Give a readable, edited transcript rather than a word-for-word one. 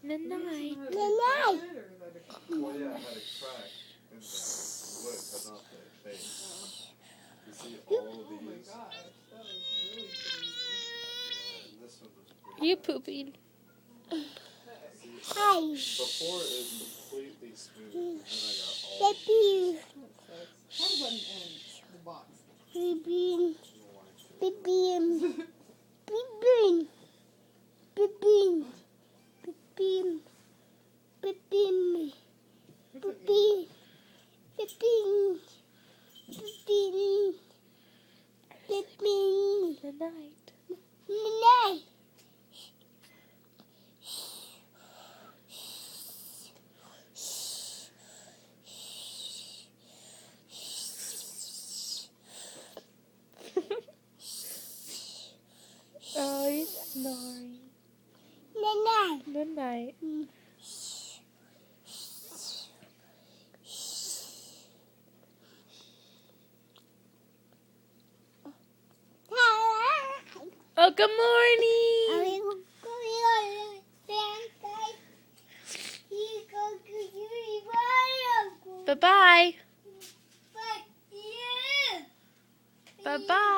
Good night. Good night. Well, yeah, it had a crack in the wood, but not the base. You see all of these. Oh my gosh, that was really crazy. Yeah, and this one was pretty You bad. pooping. See, Hi. before it was completely smooth, and then I got all the Baby. That sucks. How button ends the box? Baby. lines. Baby. Baby. Baby. Baby. Baby. Baby. Baby. Baby. Baby. Good night. Night. Oh, he's snoring. Night. Good night. Oh, good morning. Bye-bye. Bye-bye.